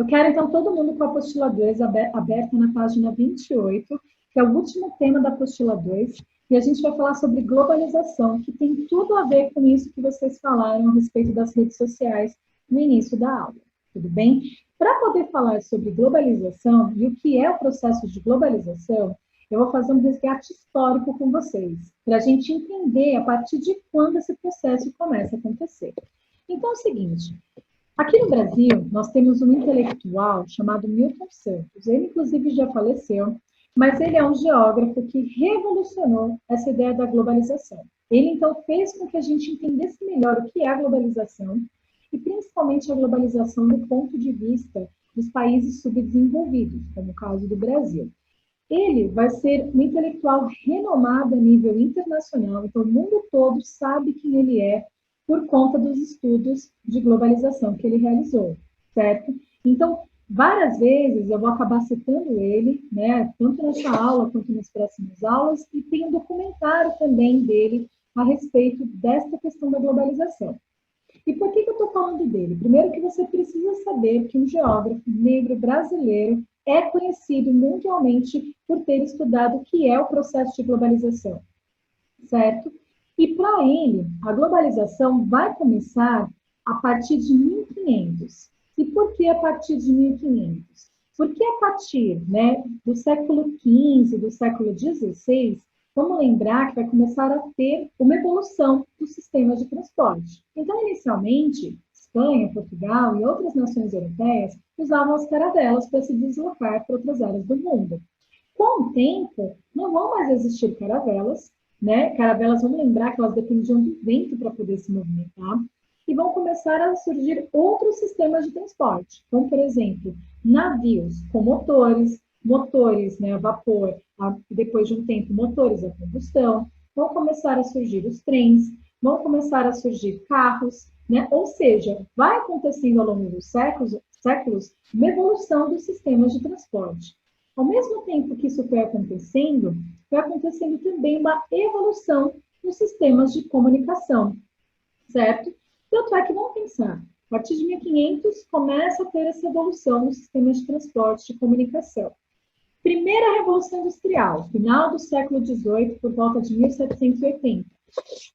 Eu quero, então, todo mundo com a apostila 2 aberta na página 28, que é o último tema da apostila 2, e a gente vai falar sobre globalização, que tem tudo a ver com isso que vocês falaram a respeito das redes sociais no início da aula, tudo bem? Para poder falar sobre globalização e o que é o processo de globalização, eu vou fazer um resgate histórico com vocês, para a gente entender a partir de quando esse processo começa a acontecer. Então é o seguinte, aqui no Brasil, nós temos um intelectual chamado Milton Santos. Ele, inclusive, já faleceu, mas ele é um geógrafo que revolucionou essa ideia da globalização. Ele, então, fez com que a gente entendesse melhor o que é a globalização e, principalmente, a globalização do ponto de vista dos países subdesenvolvidos, como o caso do Brasil. Ele vai ser um intelectual renomado a nível internacional, então o mundo todo sabe quem ele é, por conta dos estudos de globalização que ele realizou, certo? Então, várias vezes eu vou acabar citando ele, né, tanto nessa aula quanto nas próximas aulas, e tem um documentário também dele a respeito desta questão da globalização. E por que eu estou falando dele? Primeiro que você precisa saber que um geógrafo negro brasileiro é conhecido mundialmente por ter estudado o que é o processo de globalização, certo? E para ele, a globalização vai começar a partir de 1500. E por que a partir de 1500? Porque a partir, né, do século XV, do século XVI, vamos lembrar que vai começar a ter uma evolução dos sistemas de transporte. Então, inicialmente, Espanha, Portugal e outras nações europeias usavam as caravelas para se deslocar para outras áreas do mundo. Com o tempo, não vão mais existir caravelas, né? Caravelas, vamos lembrar que elas dependiam do vento para poder se movimentar, e vão começar a surgir outros sistemas de transporte, como, por exemplo, navios com motores, né, a vapor, depois de um tempo, motores a combustão, vão começar a surgir os trens, vão começar a surgir carros, né? Ou seja, vai acontecendo ao longo dos séculos uma evolução dos sistemas de transporte. Ao mesmo tempo que isso vai acontecendo também uma evolução nos sistemas de comunicação, certo? Tanto é que vamos pensar, a partir de 1500 começa a ter essa evolução nos sistemas de transporte e comunicação. Primeira Revolução Industrial, final do século XVIII, por volta de 1780.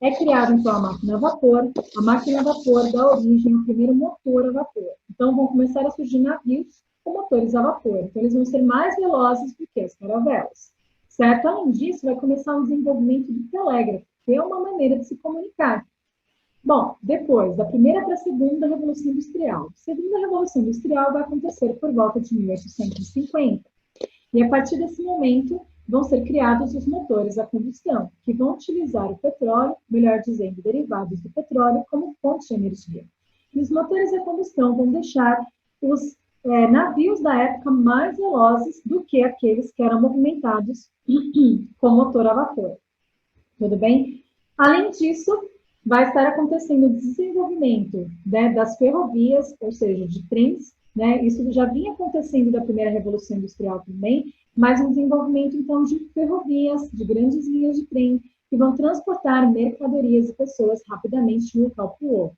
É criada, então, a máquina a vapor. A máquina a vapor dá origem ao primeiro motor a vapor. Então, vão começar a surgir navios com motores a vapor. Então, eles vão ser mais velozes do que as caravelas, certo? Além disso, vai começar o desenvolvimento do telégrafo, que é uma maneira de se comunicar. Bom, depois, da primeira para a segunda Revolução Industrial. A segunda Revolução Industrial vai acontecer por volta de 1850. E a partir desse momento, vão ser criados os motores a combustão, que vão utilizar o petróleo, melhor dizendo, derivados do petróleo, como fonte de energia. E os motores a combustão vão deixar os navios da época mais velozes do que aqueles que eram movimentados com motor a vapor. Tudo bem? Além disso, vai estar acontecendo o desenvolvimento, né, das ferrovias, ou seja, de trens, né? Isso já vinha acontecendo da primeira Revolução Industrial também, mas um desenvolvimento, então, de ferrovias, de grandes linhas de trem, que vão transportar mercadorias e pessoas rapidamente de um local para o outro.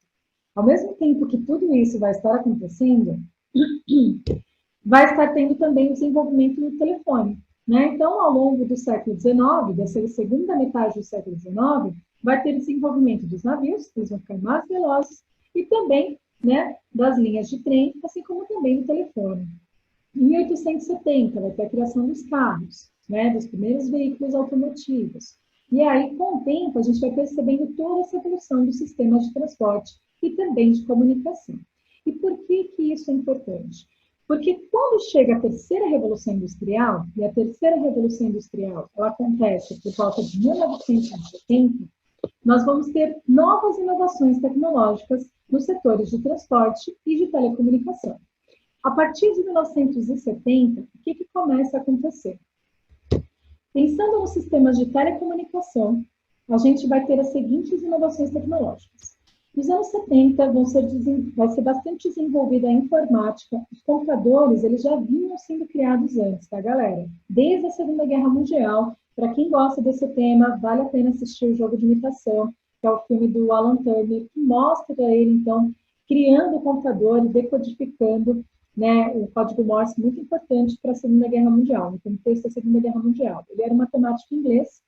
Ao mesmo tempo que tudo isso vai estar acontecendo, vai estar tendo também o desenvolvimento do telefone, né? Então, ao longo do século XIX, dessa segunda metade do século XIX, vai ter desenvolvimento dos navios, eles vão ficar mais velozes, e também, né, das linhas de trem, assim como também do telefone. Em 1870, vai ter a criação dos carros, né, dos primeiros veículos automotivos. E aí, com o tempo, a gente vai percebendo toda essa evolução dos sistemas de transporte e também de comunicação. E por que isso é importante? Porque quando chega a terceira Revolução Industrial, e a terceira Revolução Industrial ela acontece por volta de 1970, nós vamos ter novas inovações tecnológicas nos setores de transporte e de telecomunicação. A partir de 1970, o que começa a acontecer? Pensando nos sistemas de telecomunicação, a gente vai ter as seguintes inovações tecnológicas. Nos anos 70, vai ser bastante desenvolvida a informática. Os computadores, eles já vinham sendo criados antes, tá, galera? Desde a Segunda Guerra Mundial. Para quem gosta desse tema, vale a pena assistir o Jogo de Imitação, que é o filme do Alan Turner, que mostra ele, então, criando o computador e decodificando né, o código Morse muito importante para a Segunda Guerra Mundial, no contexto da Segunda Guerra Mundial. Ele era um matemático inglês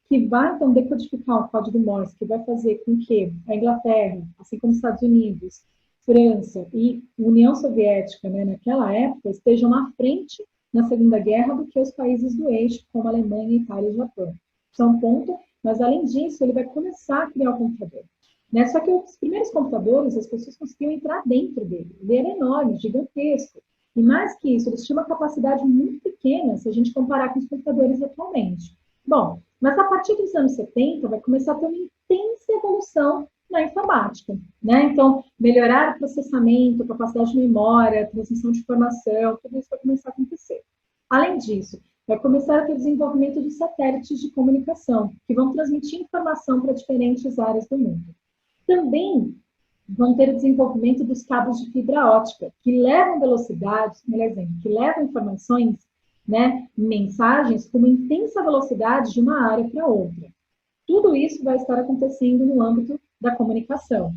que vai, então, decodificar o código Morse, que vai fazer com que a Inglaterra, assim como os Estados Unidos, França e União Soviética, né, naquela época, estejam à frente na Segunda Guerra do que os países do eixo, como Alemanha, Itália e Japão. Isso é um ponto, mas além disso, ele vai começar a criar o computador. Né? Só que os primeiros computadores, as pessoas conseguiam entrar dentro dele. Ele era enorme, gigantesco. E mais que isso, eles tinham uma capacidade muito pequena se a gente comparar com os computadores atualmente. Bom, mas a partir dos anos 70 vai começar a ter uma intensa evolução na informática, né? Então, melhorar o processamento, capacidade de memória, transmissão de informação, tudo isso vai começar a acontecer. Além disso, vai começar a ter o desenvolvimento de satélites de comunicação, que vão transmitir informação para diferentes áreas do mundo. Também vão ter o desenvolvimento dos cabos de fibra ótica, que levam velocidades, melhor dizendo, que levam informações, né, mensagens com uma intensa velocidade de uma área para outra. Tudo isso vai estar acontecendo no âmbito da comunicação.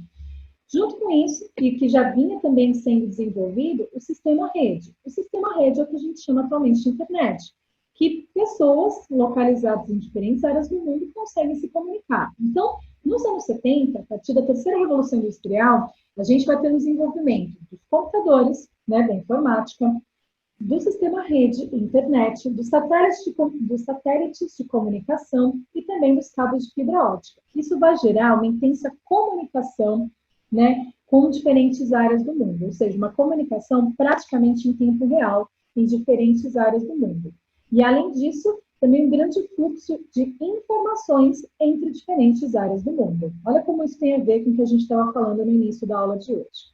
Junto com isso, e que já vinha também sendo desenvolvido, o sistema rede. O sistema rede é o que a gente chama atualmente de internet, que pessoas localizadas em diferentes áreas do mundo conseguem se comunicar. Então, nos anos 70, a partir da terceira revolução industrial, a gente vai ter o desenvolvimento dos computadores, né, da informática, do sistema rede, internet, dos satélites de comunicação e também dos cabos de fibra ótica. Isso vai gerar uma intensa comunicação, né, com diferentes áreas do mundo, ou seja, uma comunicação praticamente em tempo real em diferentes áreas do mundo. E, além disso, também um grande fluxo de informações entre diferentes áreas do mundo. Olha como isso tem a ver com o que a gente estava falando no início da aula de hoje.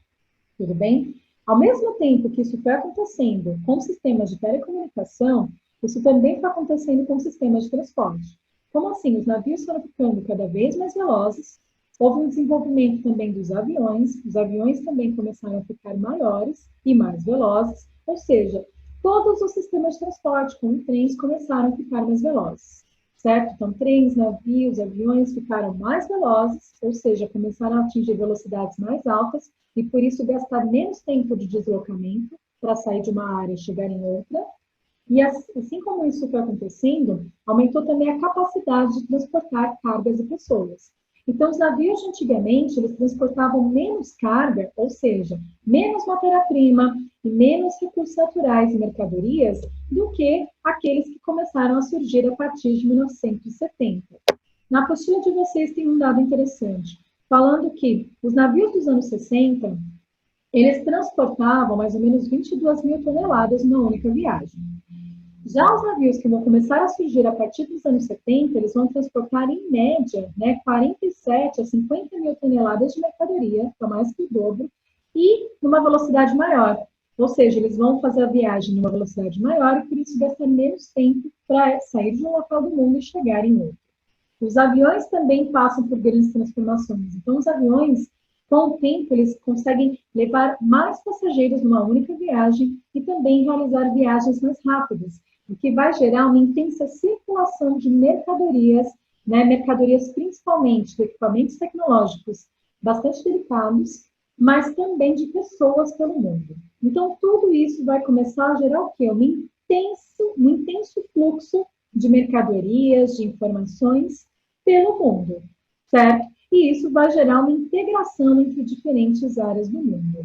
Tudo bem? Ao mesmo tempo que isso foi acontecendo com sistemas de telecomunicação, isso também está acontecendo com sistemas de transporte. Como assim? Os navios foram ficando cada vez mais velozes, houve um desenvolvimento também dos aviões, os aviões também começaram a ficar maiores e mais velozes, ou seja, todos os sistemas de transporte, como trens, começaram a ficar mais velozes, certo? Então, trens, navios, aviões ficaram mais velozes, ou seja, começaram a atingir velocidades mais altas e, por isso, gastar menos tempo de deslocamento para sair de uma área e chegar em outra. E, assim como isso foi acontecendo, aumentou também a capacidade de transportar cargas e pessoas. Então, os navios, antigamente, eles transportavam menos carga, ou seja, menos matéria-prima e menos recursos naturais e mercadorias do que aqueles que começaram a surgir a partir de 1970. Na apostila de vocês tem um dado interessante, falando que os navios dos anos 60, eles transportavam mais ou menos 22 mil toneladas numa única viagem. Já os navios que vão começar a surgir a partir dos anos 70, eles vão transportar, em média, né, 47 a 50 mil toneladas de mercadoria, que é mais que o dobro, e numa velocidade maior. Ou seja, eles vão fazer a viagem numa velocidade maior e, por isso, gastar menos tempo para sair de um local do mundo e chegar em outro. Os aviões também passam por grandes transformações. Então, os aviões, com o tempo, eles conseguem levar mais passageiros numa única viagem e também realizar viagens mais rápidas, o que vai gerar uma intensa circulação de mercadorias, né, mercadorias principalmente de equipamentos tecnológicos bastante delicados, mas também de pessoas pelo mundo. Então, tudo isso vai começar a gerar o quê? Um intenso fluxo de mercadorias, de informações pelo mundo, certo? E isso vai gerar uma integração entre diferentes áreas do mundo.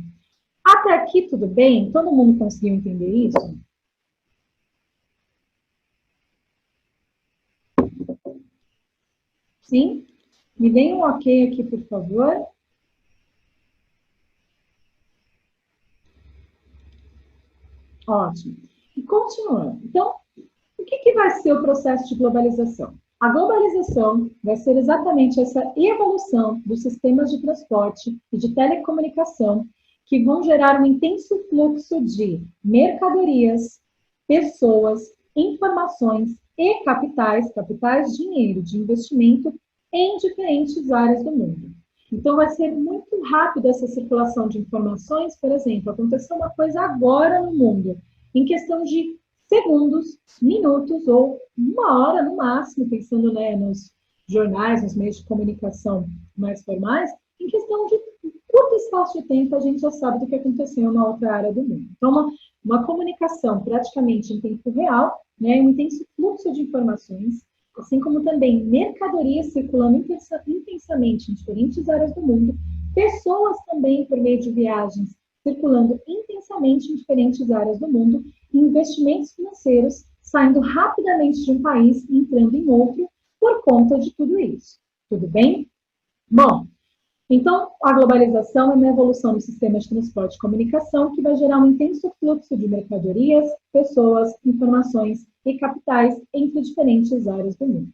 Até aqui, tudo bem? Todo mundo conseguiu entender isso? Sim? Me deem um ok aqui, por favor. Ótimo. E continuando. Então, o que vai ser o processo de globalização? A globalização vai ser exatamente essa evolução dos sistemas de transporte e de telecomunicação que vão gerar um intenso fluxo de mercadorias, pessoas, informações e capitais, dinheiro, de investimento em diferentes áreas do mundo. Então, vai ser muito rápido essa circulação de informações. Por exemplo, aconteceu uma coisa agora no mundo, em questão de segundos, minutos ou uma hora no máximo, pensando, né, nos jornais, nos meios de comunicação mais formais, em questão de curto espaço de tempo, a gente já sabe do que aconteceu na outra área do mundo. Então, uma comunicação praticamente em tempo real, né, um intenso fluxo de informações, assim como também mercadorias circulando intensamente em diferentes áreas do mundo, pessoas também por meio de viagens circulando intensamente em diferentes áreas do mundo, e investimentos financeiros saindo rapidamente de um país e entrando em outro por conta de tudo isso. Tudo bem? Bom, então, a globalização é uma evolução do sistema de transporte e comunicação que vai gerar um intenso fluxo de mercadorias, pessoas, informações e capitais entre diferentes áreas do mundo.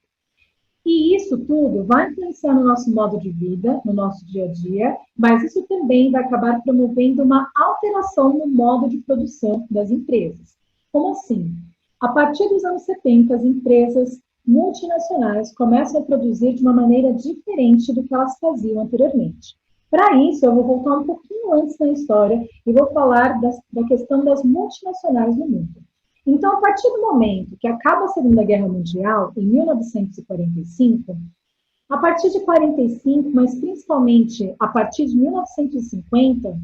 E isso tudo vai influenciar no nosso modo de vida, no nosso dia a dia, mas isso também vai acabar promovendo uma alteração no modo de produção das empresas. Como assim? A partir dos anos 70, as empresas multinacionais começam a produzir de uma maneira diferente do que elas faziam anteriormente. Para isso, eu vou voltar um pouquinho antes na história e vou falar da questão das multinacionais no mundo. Então, a partir do momento que acaba a Segunda Guerra Mundial, em 1945, a partir de 45, mas principalmente a partir de 1950,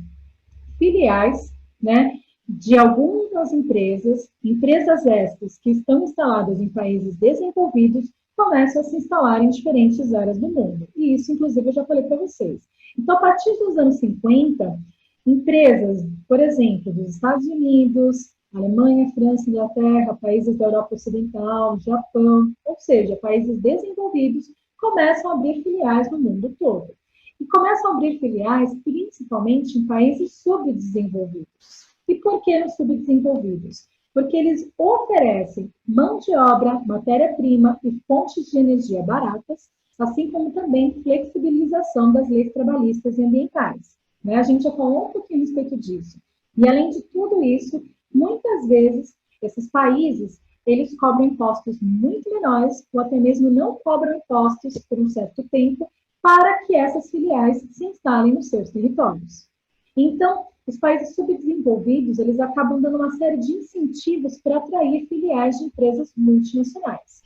filiais, né, de algumas empresas, empresas estas que estão instaladas em países desenvolvidos, começam a se instalar em diferentes áreas do mundo. E isso, inclusive, eu já falei para vocês. Então, a partir dos anos 50, empresas, por exemplo, dos Estados Unidos, Alemanha, França, Inglaterra, países da Europa Ocidental, Japão, ou seja, países desenvolvidos, começam a abrir filiais no mundo todo. E começam a abrir filiais principalmente em países subdesenvolvidos. E por que nos subdesenvolvidos? Porque eles oferecem mão de obra, matéria-prima e fontes de energia baratas, assim como também flexibilização das leis trabalhistas e ambientais. Né? A gente já falou um pouquinho a respeito disso. E além de tudo isso, muitas vezes, esses países, eles cobram impostos muito menores, ou até mesmo não cobram impostos por um certo tempo, para que essas filiais se instalem nos seus territórios. Então, os países subdesenvolvidos, eles acabam dando uma série de incentivos para atrair filiais de empresas multinacionais.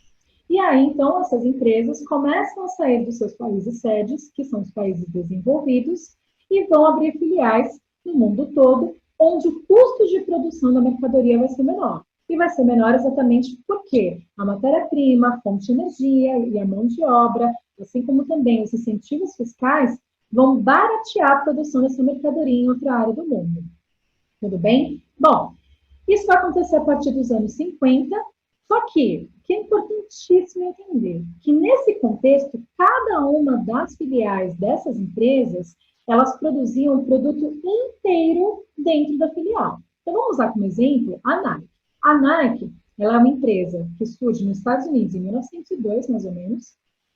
E aí, então, essas empresas começam a sair dos seus países sedes, que são os países desenvolvidos, e vão abrir filiais no mundo todo, onde o custo de produção da mercadoria vai ser menor. E vai ser menor exatamente porque a matéria-prima, a fonte de energia e a mão de obra, assim como também os incentivos fiscais, vão baratear a produção dessa mercadoria em outra área do mundo. Tudo bem? Bom, isso vai acontecer a partir dos anos 50, só que o que é importantíssimo entender que nesse contexto, cada uma das filiais dessas empresas, elas produziam um produto inteiro dentro da filial. Então, vamos usar como exemplo a Nike. A Nike, ela é uma empresa que surge nos Estados Unidos em 1902, mais ou menos,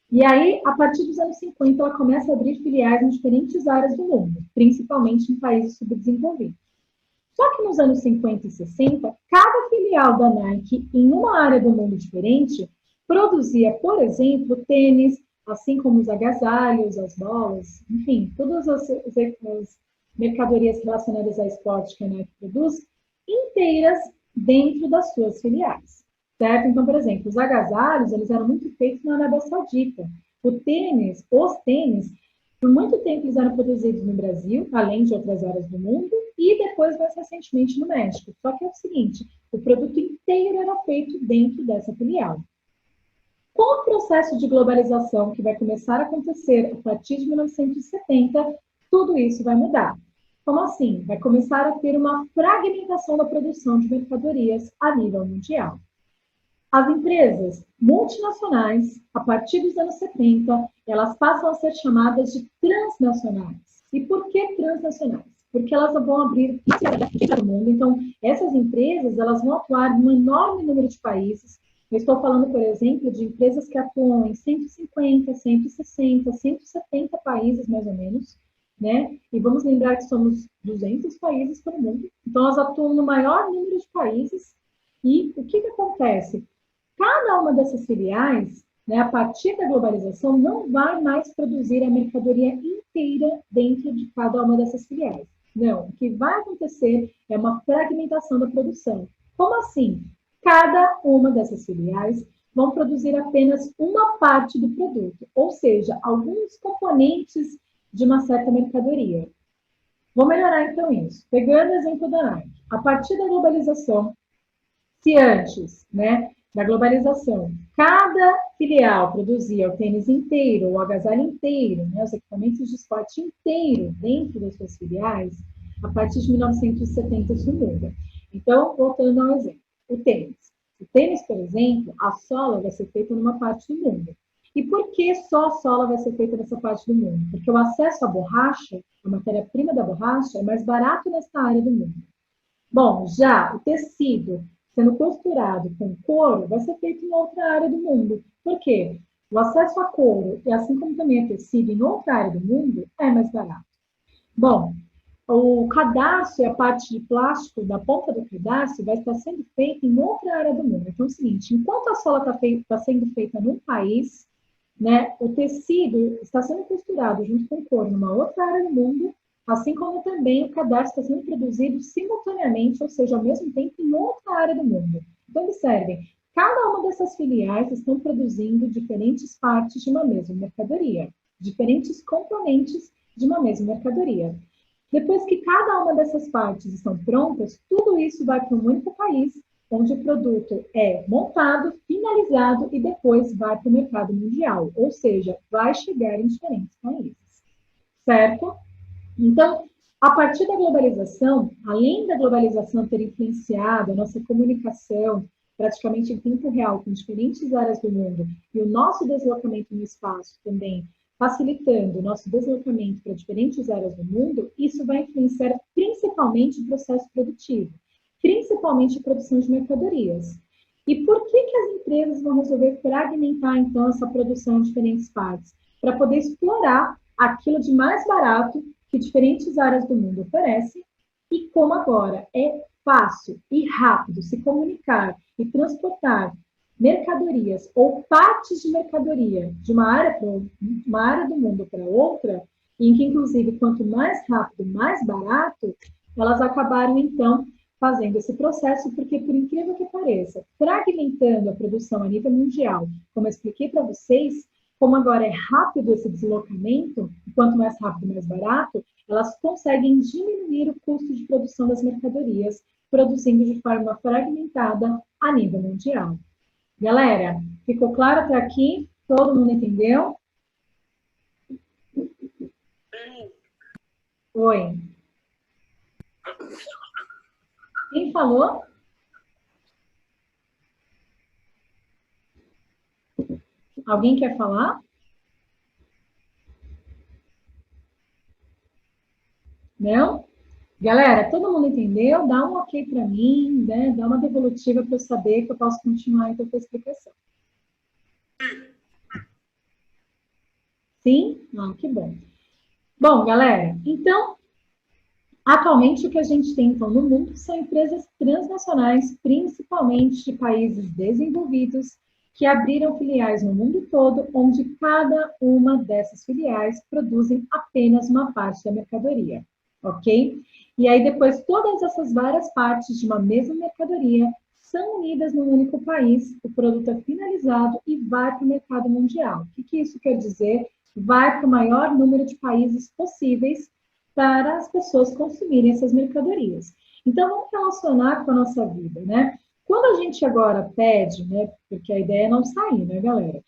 e aí, a partir dos anos 50, ela começa a abrir filiais em diferentes áreas do mundo, principalmente em países subdesenvolvidos. Só que nos anos 50 e 60, cada filial da Nike, em uma área do mundo diferente, produzia, por exemplo, tênis, assim como os agasalhos, as bolas, enfim, todas as mercadorias relacionadas a esporte que a Nike produz, inteiras dentro das suas filiais. Certo? Então, por exemplo, os agasalhos, eles eram muito feitos na Arábia Saudita. Os tênis, por muito tempo eles eram produzidos no Brasil, além de outras áreas do mundo, e depois, mais recentemente, no México. Só que é o seguinte, o produto inteiro era feito dentro dessa filial. Com o processo de globalização que vai começar a acontecer a partir de 1970, tudo isso vai mudar. Como assim? Vai começar a ter uma fragmentação da produção de mercadorias a nível mundial. As empresas multinacionais, a partir dos anos 70, elas passam a ser chamadas de transnacionais. E por que transnacionais? Porque elas vão abrir para o mundo. Então, essas empresas, elas vão atuar em um enorme número de países. Eu estou falando, por exemplo, de empresas que atuam em 150, 160, 170 países, mais ou menos, né? E vamos lembrar que somos 200 países pelo mundo. Então, elas atuam no maior número de países. E o que acontece? Cada uma dessas filiais, né, a partir da globalização, não vai mais produzir a mercadoria inteira dentro de cada uma dessas filiais. Não, o que vai acontecer é uma fragmentação da produção. Como assim? Cada uma dessas filiais vão produzir apenas uma parte do produto, ou seja, alguns componentes de uma certa mercadoria. Vou melhorar então isso. Pegando o exemplo da Nike, a partir da globalização, se antes, né, da globalização, cada filial produzia o tênis inteiro, o agasalho inteiro, né, os equipamentos de esporte inteiro dentro das suas filiais, a partir de 1970 isso muda. Então, voltando ao exemplo, o tênis. O tênis, por exemplo, a sola vai ser feita numa parte do mundo. E por que só a sola vai ser feita nessa parte do mundo? Porque o acesso à borracha, a matéria-prima da borracha, é mais barato nessa área do mundo. Bom, já o tecido sendo costurado com couro vai ser feito em outra área do mundo. Por quê? O acesso a couro, e assim como também a tecido em outra área do mundo, é mais barato. Bom, o cadarço e a parte de plástico da ponta do cadarço vai estar sendo feita em outra área do mundo. Então é o seguinte, enquanto a sola está sendo feita num país, né, o tecido está sendo costurado junto com o couro numa outra área do mundo, assim como também o cadarço está sendo produzido simultaneamente, ou seja, ao mesmo tempo, em outra área do mundo. Então, observem, cada uma dessas filiais estão produzindo diferentes partes de uma mesma mercadoria, diferentes componentes de uma mesma mercadoria. Depois que cada uma dessas partes estão prontas, tudo isso vai para um único país, onde o produto é montado, finalizado e depois vai para o mercado mundial, ou seja, vai chegar em diferentes países, certo? Então, a partir da globalização, além da globalização ter influenciado a nossa comunicação praticamente em tempo real com diferentes áreas do mundo e o nosso deslocamento no espaço também facilitando o nosso deslocamento para diferentes áreas do mundo, isso vai influenciar principalmente o processo produtivo, principalmente a produção de mercadorias. E por que as empresas vão resolver fragmentar, então, essa produção em diferentes partes? Para poder explorar aquilo de mais barato que diferentes áreas do mundo oferecem, e como agora é fácil e rápido se comunicar e transportar mercadorias ou partes de mercadoria de uma área do mundo para outra, em que, inclusive, quanto mais rápido, mais barato, elas acabaram, então, fazendo esse processo, porque, por incrível que pareça, fragmentando a produção a nível mundial, como eu expliquei para vocês, como agora é rápido esse deslocamento, quanto mais rápido, mais barato, elas conseguem diminuir o custo de produção das mercadorias, produzindo de forma fragmentada a nível mundial. Galera, ficou claro até aqui? Todo mundo entendeu? Oi. Quem falou? Alguém quer falar? Não? Galera, todo mundo entendeu? Dá um ok para mim, né? Dá uma devolutiva para eu saber que eu posso continuar então com a explicação. Sim? Ah, que bom. Bom, galera, então, atualmente o que a gente tem então no mundo são empresas transnacionais, principalmente de países desenvolvidos, que abriram filiais no mundo todo, onde cada uma dessas filiais produzem apenas uma parte da mercadoria, ok? E aí depois todas essas várias partes de uma mesma mercadoria são unidas num único país, o produto é finalizado e vai para o mercado mundial. O que isso quer dizer? Vai para o maior número de países possíveis para as pessoas consumirem essas mercadorias. Então, vamos relacionar com a nossa vida, né? Quando a gente agora pede, né, porque a ideia é não sair, né, galera?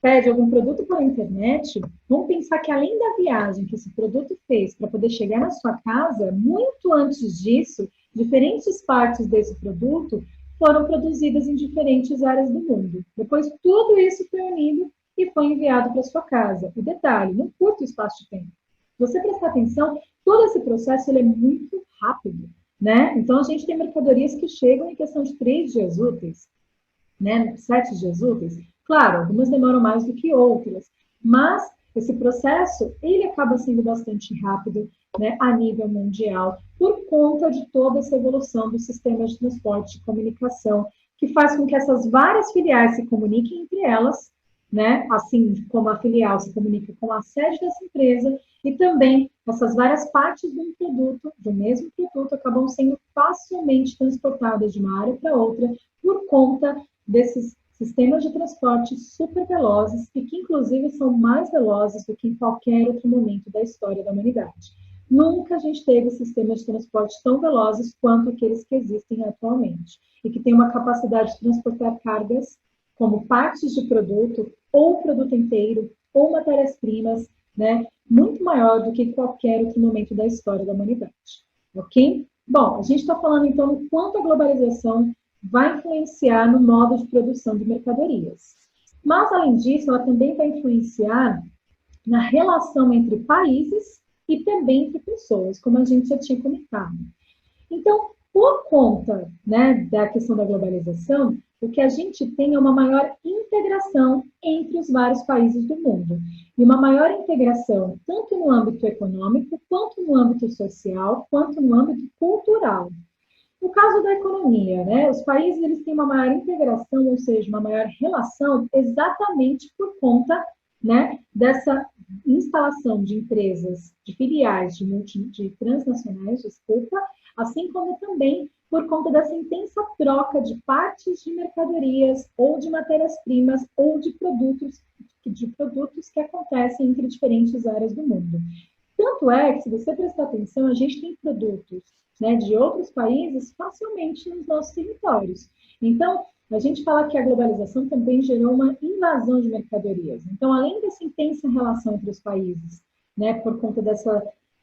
Pede algum produto pela internet, vamos pensar que além da viagem que esse produto fez para poder chegar na sua casa, muito antes disso, diferentes partes desse produto foram produzidas em diferentes áreas do mundo. Depois, tudo isso foi unido e foi enviado para sua casa. E detalhe, num curto espaço de tempo. Se você prestar atenção, todo esse processo ele é muito rápido, né? Então, a gente tem mercadorias que chegam em questão de 3 dias úteis, né? 7 dias úteis. Claro, algumas demoram mais do que outras, mas esse processo, ele acaba sendo bastante rápido, né, a nível mundial, por conta de toda essa evolução do sistema de transporte e comunicação, que faz com que essas várias filiais se comuniquem entre elas, né, assim como a filial se comunica com a sede dessa empresa, e também essas várias partes de um produto, do mesmo produto, acabam sendo facilmente transportadas de uma área para outra por conta desses sistemas de transporte super velozes e que, inclusive, são mais velozes do que em qualquer outro momento da história da humanidade. Nunca a gente teve sistemas de transporte tão velozes quanto aqueles que existem atualmente, e que têm uma capacidade de transportar cargas como partes de produto, ou produto inteiro, ou matérias-primas, né, muito maior do que qualquer outro momento da história da humanidade. Ok? Bom, a gente está falando então o quanto a globalização vai influenciar no modo de produção de mercadorias. Mas, além disso, ela também vai influenciar na relação entre países e também entre pessoas, como a gente já tinha comentado. Então, por conta, né, da questão da globalização, o que a gente tem é uma maior integração entre os vários países do mundo. E uma maior integração tanto no âmbito econômico, quanto no âmbito social, quanto no âmbito cultural. No caso da economia, né, os países eles têm uma maior integração, ou seja, uma maior relação, exatamente por conta, né, dessa instalação de empresas, de filiais, de transnacionais, desculpa, assim como também por conta dessa intensa troca de partes de mercadorias, ou de matérias-primas, ou de produtos que acontecem entre diferentes áreas do mundo. Tanto é que, se você prestar atenção, a gente tem produtos, né, de outros países facilmente nos nossos territórios. Então, a gente fala que a globalização também gerou uma invasão de mercadorias. Então, além dessa intensa relação entre os países, né, por conta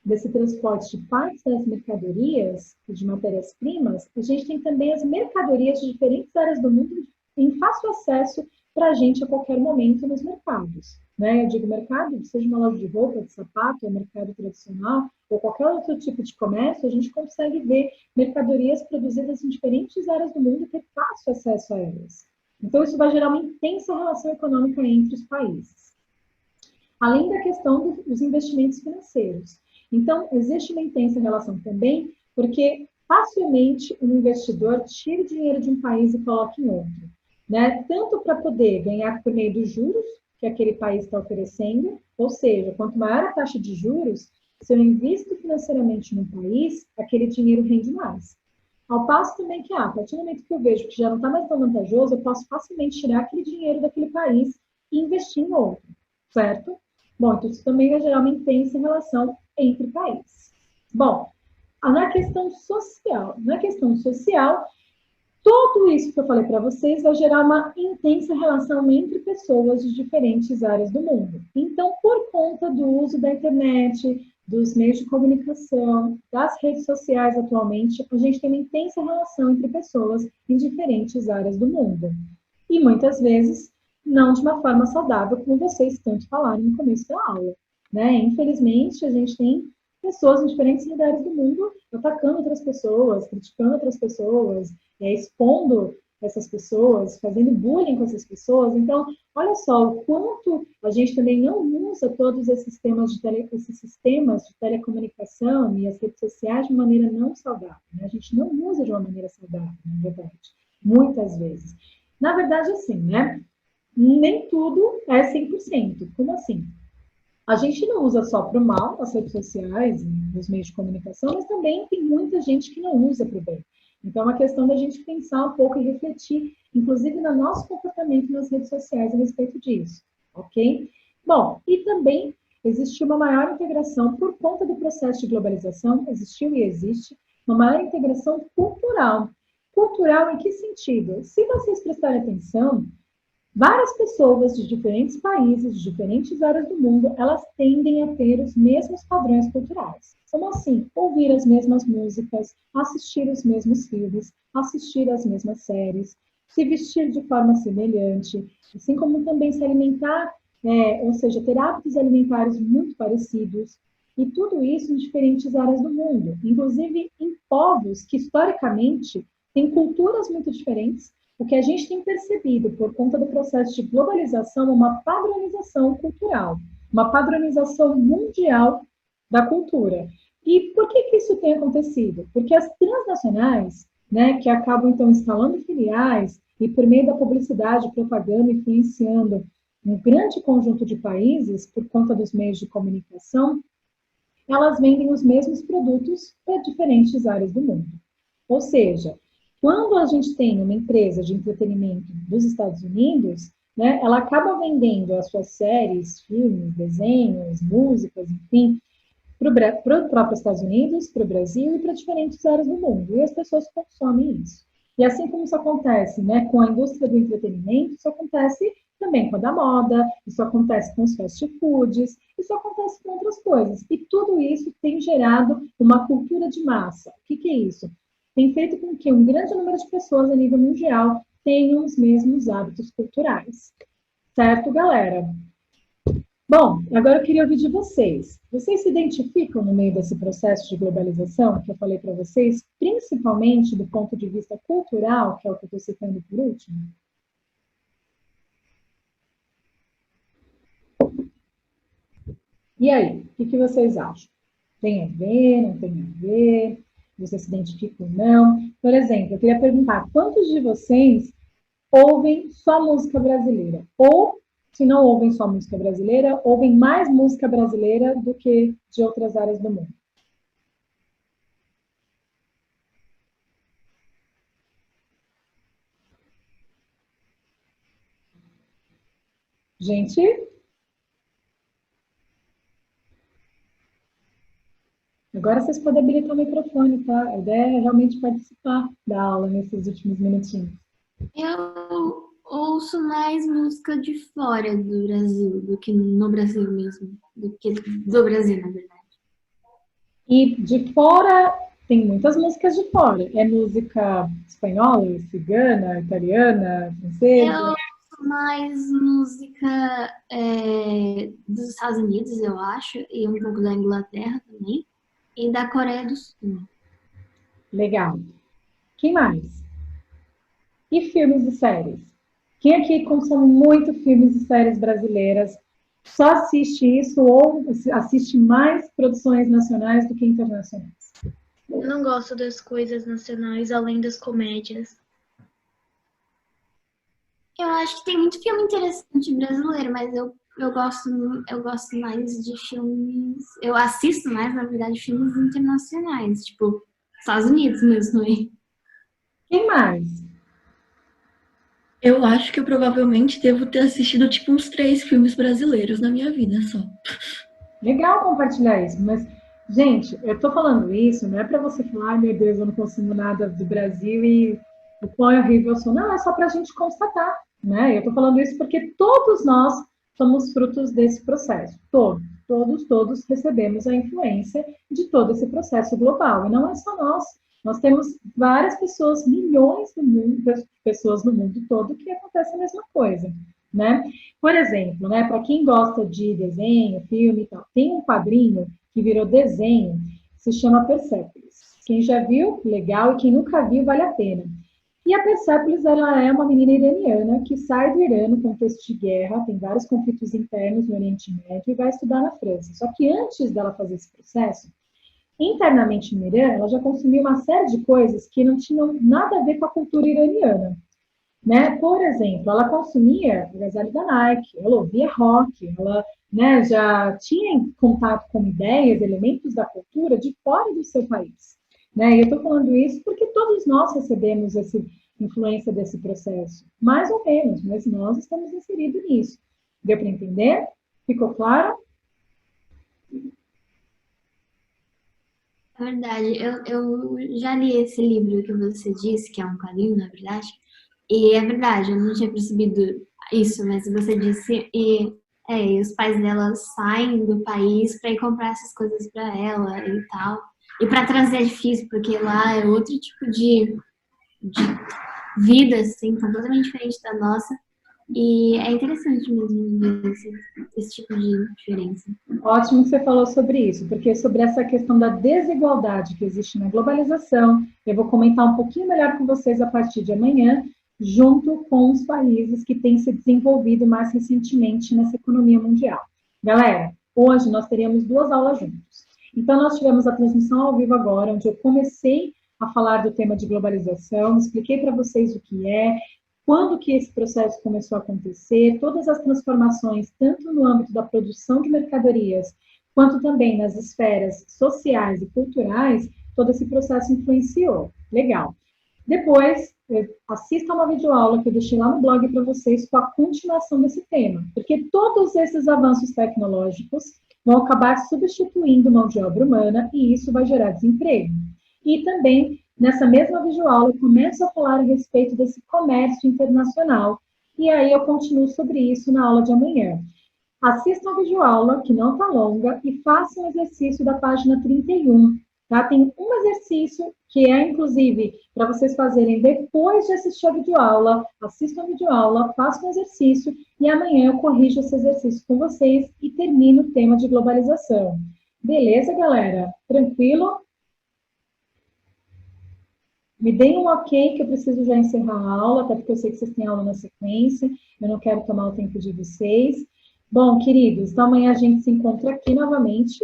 desse transporte de partes das mercadorias e de matérias-primas, a gente tem também as mercadorias de diferentes áreas do mundo em fácil acesso para a gente a qualquer momento nos mercados. Né? Eu digo mercado, seja uma loja de roupa, de sapato, ou mercado tradicional, ou qualquer outro tipo de comércio, a gente consegue ver mercadorias produzidas em diferentes áreas do mundo e ter fácil acesso a elas. Então, isso vai gerar uma intensa relação econômica entre os países. Além da questão dos investimentos financeiros. Então, existe uma intensa relação também, porque facilmente um investidor tira o dinheiro de um país e coloca em outro. Né? Tanto para poder ganhar por meio dos juros que aquele país está oferecendo, ou seja, quanto maior a taxa de juros, se eu invisto financeiramente num país, aquele dinheiro rende mais. Ao passo também que, a partir do momento que eu vejo que já não está mais tão vantajoso, eu posso facilmente tirar aquele dinheiro daquele país e investir em outro, certo? Bom, então isso também vai gerar uma intensa relação entre países. Bom, na questão social, tudo isso que eu falei para vocês vai gerar uma intensa relação entre pessoas de diferentes áreas do mundo. Então, por conta do uso da internet, dos meios de comunicação, das redes sociais atualmente, a gente tem uma intensa relação entre pessoas em diferentes áreas do mundo. E muitas vezes, não de uma forma saudável, como vocês tanto falaram no começo da aula. Né? Infelizmente, a gente tem pessoas em diferentes lugares do mundo atacando outras pessoas, criticando outras pessoas, expondo essas pessoas, fazendo bullying com essas pessoas. Então, olha só o quanto a gente também não usa todos esses sistemas de telecomunicação e as redes sociais de maneira não saudável. Né? A gente não usa de uma maneira saudável, na verdade, muitas vezes. Na verdade, assim, né? Nem tudo é 100%. Como assim? A gente não usa só para o mal as redes sociais, os meios de comunicação, mas também tem muita gente que não usa para o bem. Então, é uma questão da gente pensar um pouco e refletir, inclusive no nosso comportamento nas redes sociais a respeito disso, ok? Bom, e também existiu uma maior integração por conta do processo de globalização, existiu e existe uma maior integração cultural. Cultural em que sentido? Se vocês prestarem atenção, várias pessoas de diferentes países, de diferentes áreas do mundo, elas tendem a ter os mesmos padrões culturais. Como assim? Ouvir as mesmas músicas, assistir os mesmos filmes, assistir as mesmas séries, se vestir de forma semelhante, assim como também se alimentar, ou seja, ter hábitos alimentares muito parecidos, e tudo isso em diferentes áreas do mundo, inclusive em povos que, historicamente, têm culturas muito diferentes. O que a gente tem percebido por conta do processo de globalização é uma padronização cultural, uma padronização mundial da cultura. E por que isso tem acontecido? Porque as transnacionais, né, que acabam então instalando filiais e por meio da publicidade, propaganda, influenciando um grande conjunto de países por conta dos meios de comunicação, elas vendem os mesmos produtos para diferentes áreas do mundo. Ou seja, quando a gente tem uma empresa de entretenimento dos Estados Unidos, né, ela acaba vendendo as suas séries, filmes, desenhos, músicas, enfim, para o próprio Estados Unidos, para o Brasil e para diferentes áreas do mundo. E as pessoas consomem isso. E assim como isso acontece, né, com a indústria do entretenimento, isso acontece também com a da moda, isso acontece com os fast foods, isso acontece com outras coisas. E tudo isso tem gerado uma cultura de massa. O que é isso? Tem feito com que um grande número de pessoas a nível mundial tenham os mesmos hábitos culturais. Certo, galera? Bom, agora eu queria ouvir de vocês. Vocês se identificam no meio desse processo de globalização que eu falei para vocês, principalmente do ponto de vista cultural, que é o que eu estou citando por último? E aí, o que vocês acham? Tem a ver, não tem a ver? Você se identifica ou não? Por exemplo, eu queria perguntar, quantos de vocês ouvem só música brasileira? Ou, se não ouvem só música brasileira, ouvem mais música brasileira do que de outras áreas do mundo? Gente, agora vocês podem habilitar o microfone, tá? A ideia é realmente participar da aula nesses últimos minutinhos. Eu ouço mais música de fora do Brasil do que no Brasil mesmo, do que do Brasil, na verdade. E de fora, tem muitas músicas de fora. É música espanhola, cigana, italiana, Eu francesa? ouço mais música dos Estados Unidos, eu acho, e um pouco da Inglaterra também, e da Coreia do Sul. Legal. Quem mais? E filmes e séries? Quem aqui consome muito filmes e séries brasileiras? Só assiste isso ou assiste mais produções nacionais do que internacionais? Eu não gosto das coisas nacionais, além das comédias. Eu acho que tem muito filme interessante brasileiro, mas eu gosto mais de filmes. Eu assisto mais, na verdade, filmes internacionais, tipo, Estados Unidos mesmo, né? Quem mais? Eu acho que eu provavelmente devo ter assistido tipo uns 3 filmes brasileiros na minha vida só. Legal compartilhar isso, mas, gente, eu tô falando isso, não é para você falar, ai meu Deus, eu não consumo nada do Brasil e o quão é horrível eu sou. Não, é só para a gente constatar, né? Eu tô falando isso porque todos nós somos frutos desse processo. Todos recebemos a influência de todo esse processo global. E não é só nós. Nós temos várias pessoas, milhões de pessoas no mundo todo que acontece a mesma coisa, né? Por exemplo, né, para quem gosta de desenho, filme e tal, tem um quadrinho que virou desenho, se chama Persepolis. Quem já viu, legal, e quem nunca viu, vale a pena. E a Persepolis, ela é uma menina iraniana que sai do Irã no contexto de guerra, tem vários conflitos internos no Oriente Médio e vai estudar na França. Só que antes dela fazer esse processo, internamente no Irã, ela já consumiu uma série de coisas que não tinham nada a ver com a cultura iraniana. Né? Por exemplo, ela consumia agasalho da Nike, ela ouvia rock, ela, né, já tinha contato com ideias, elementos da cultura de fora do seu país. Né? E eu estou falando isso porque todos nós recebemos essa influência desse processo, mais ou menos, mas nós estamos inseridos nisso. Deu para entender? Ficou claro? É verdade, eu já li esse livro que você disse, que é um quadrinho, na verdade, e é verdade, eu não tinha percebido isso, mas você disse, e os pais dela saem do país para ir comprar essas coisas para ela e tal. E para trazer é difícil, porque lá é outro tipo de vida, assim, completamente diferente da nossa. E é interessante mesmo ver esse tipo de diferença. Ótimo que você falou sobre isso, porque sobre essa questão da desigualdade que existe na globalização, eu vou comentar um pouquinho melhor com vocês a partir de amanhã, junto com os países que têm se desenvolvido mais recentemente nessa economia mundial. Galera, hoje nós teríamos 2 aulas juntos. Então, nós tivemos a transmissão ao vivo agora, onde eu comecei a falar do tema de globalização, expliquei para vocês o que é, quando que esse processo começou a acontecer, todas as transformações, tanto no âmbito da produção de mercadorias, quanto também nas esferas sociais e culturais, todo esse processo influenciou. Legal. Depois, assista uma videoaula que eu deixei lá no blog para vocês com a continuação desse tema, porque todos esses avanços tecnológicos vão acabar substituindo mão de obra humana e isso vai gerar desemprego. E também, nessa mesma videoaula, eu começo a falar a respeito desse comércio internacional e aí eu continuo sobre isso na aula de amanhã. Assistam a videoaula, que não está longa, e façam o exercício da página 31. Tá? Tem um exercício que é, inclusive, para vocês fazerem depois de assistir a videoaula. Assistam a videoaula, façam o exercício e amanhã eu corrijo esse exercício com vocês e termino o tema de globalização. Beleza, galera? Tranquilo? Me deem um ok, que eu preciso já encerrar a aula, até porque eu sei que vocês têm aula na sequência, eu não quero tomar o tempo de vocês. Bom, queridos, então amanhã a gente se encontra aqui novamente,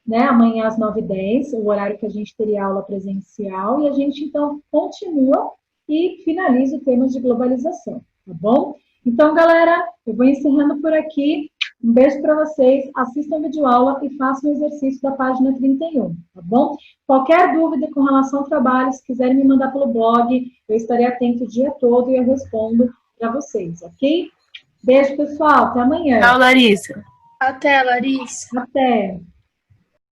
né? Amanhã às 9h10, o horário que a gente teria aula presencial, e a gente, então, continua e finaliza o tema de globalização, tá bom? Então, galera, eu vou encerrando por aqui. Um beijo para vocês, assistam a videoaula e façam o exercício da página 31, tá bom? Qualquer dúvida com relação ao trabalho, se quiserem me mandar pelo blog, eu estarei atento o dia todo e eu respondo para vocês, ok? Beijo, pessoal. Até amanhã. Tchau, Larissa. Até, Larissa. Até.